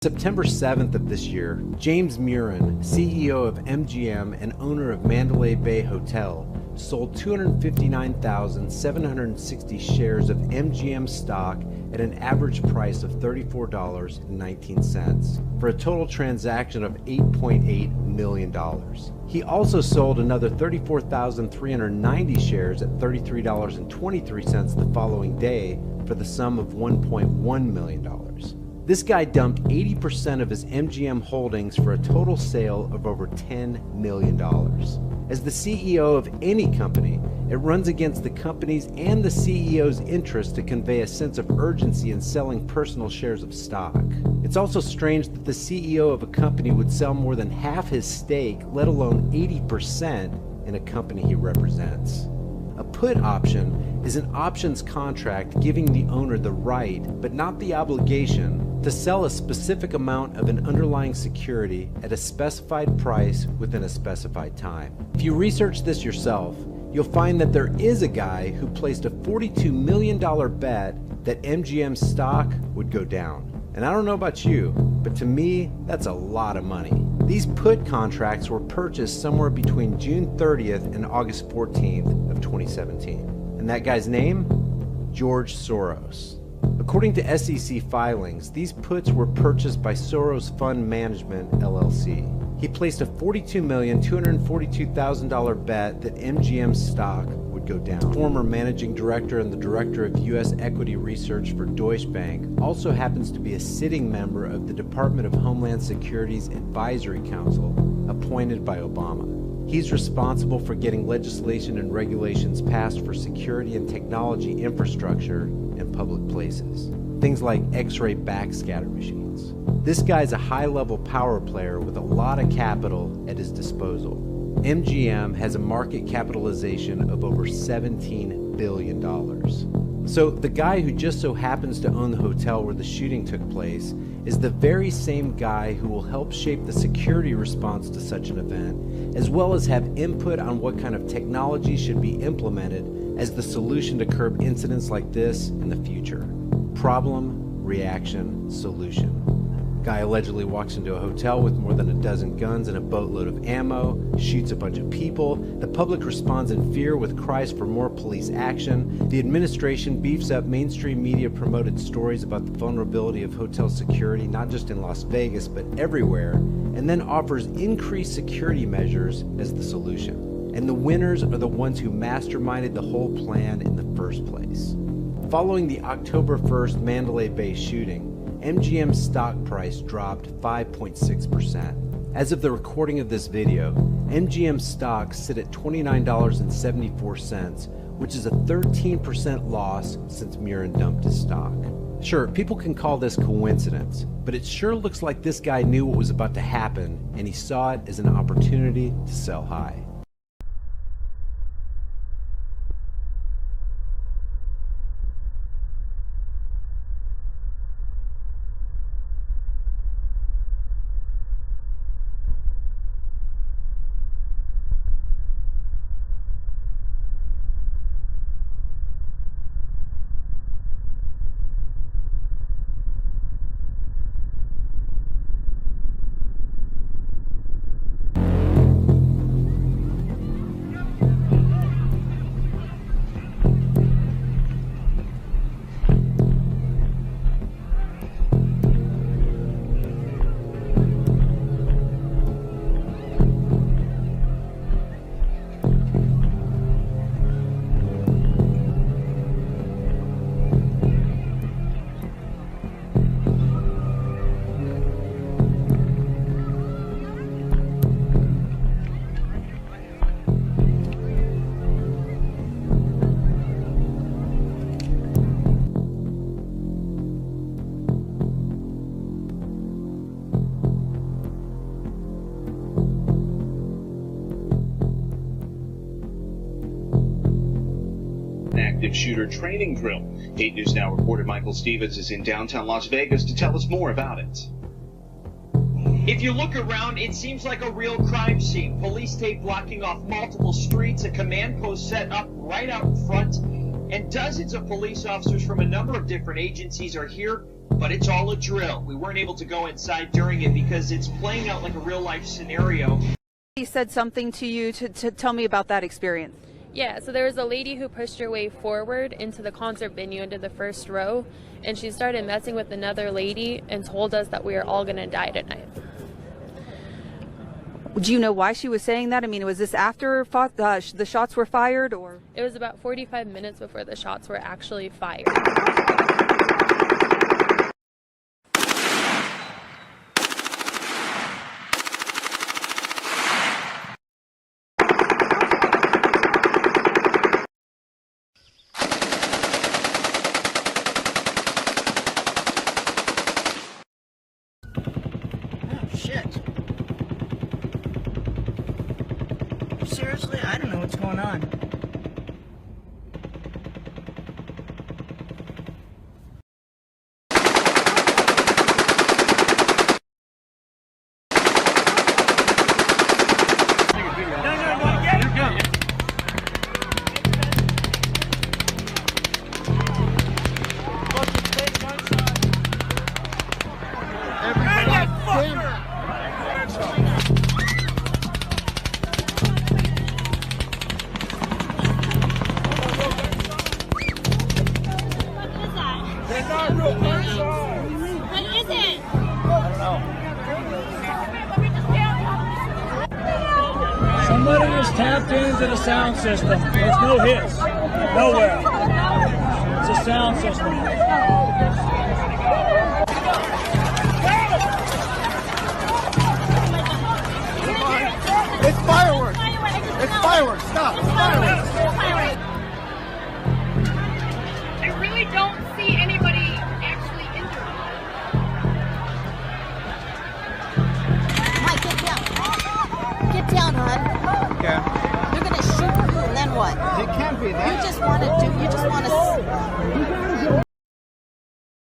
September 7th of this year, James Murin, CEO of MGM and owner of Mandalay Bay Hotel, sold 259,760 shares of MGM stock at an average price of $34.19 for a total transaction of $8.8 million. He also sold another 34,390 shares at $33.23 the following day for the sum of $1.1 million. This guy dumped 80% of his MGM holdings for a total sale of over $10 million. As the CEO of any company, it runs against the company's and the CEO's interest to convey a sense of urgency in selling personal shares of stock. It's also strange that the CEO of a company would sell more than half his stake, let alone 80%, in a company he represents. A put option is an options contract giving the owner the right, but not the obligation, to sell a specific amount of an underlying security at a specified price within a specified time. If you research this yourself, you'll find that there is a guy who placed a $42 million bet that MGM stock would go down. And I don't know about you, but to me, that's a lot of money. These put contracts were purchased somewhere between June 30th and August 14th of 2017. And that guy's name? George Soros. According to SEC filings, these puts were purchased by Soros Fund Management, LLC. He placed a $42,242,000 bet that MGM stock would go down. Former managing director and the director of U.S. equity research for Deutsche Bank also happens to be a sitting member of the Department of Homeland Security's Advisory Council, appointed by Obama. He's responsible for getting legislation and regulations passed for security and technology infrastructure in public places. Things like X-ray backscatter machines. This guy's a high-level power player with a lot of capital at his disposal. MGM has a market capitalization of over $17 billion. So the guy who just so happens to own the hotel where the shooting took place is the very same guy who will help shape the security response to such an event, as well as have input on what kind of technology should be implemented as the solution to curb incidents like this in the future. Problem, reaction, solution. Guy allegedly walks into a hotel with more than a dozen guns and a boatload of ammo, shoots a bunch of people. The public responds in fear with cries for more police action. The administration beefs up mainstream media promoted stories about the vulnerability of hotel security, not just in Las Vegas, but everywhere, and then offers increased security measures as the solution. And the winners are the ones who masterminded the whole plan in the first place. Following the October 1st Mandalay Bay shooting, MGM's stock price dropped 5.6%. As of the recording of this video, MGM stocks sit at $29.74, which is a 13% loss since Murin dumped his stock. Sure, people can call this coincidence, but it sure looks like this guy knew what was about to happen, and he saw it as an opportunity to sell high. Active shooter training drill. 8 News Now reporter Michael Stevens is in downtown Las Vegas to tell us more about it. If you look around, it seems like a real crime scene. Police tape blocking off multiple streets, a command post set up right out in front, and dozens of police officers from a number of different agencies are here but it's all a drill. We weren't able to go inside during it because it's playing out like a real life scenario. He said something to you to tell me about that experience. Yeah, so there was a lady who pushed her way forward into the concert venue into the first row, and she started messing with another lady and told us that we are all going to die tonight. Do you know why she was saying that? I mean, was this after the shots were fired, or? It was about 45 minutes before the shots were actually fired. Shit. Seriously? I don't know what's going on. What is it? Somebody is tapped into the sound system. There's no hits. Nowhere. It's a sound system. It's fireworks. It's fireworks. Stop. It's fireworks. I really don't see anybody actually injured. Mike, get down. Get down, hon. Okay. They're gonna shoot you, and then what? It can't be that. You just want to do. You just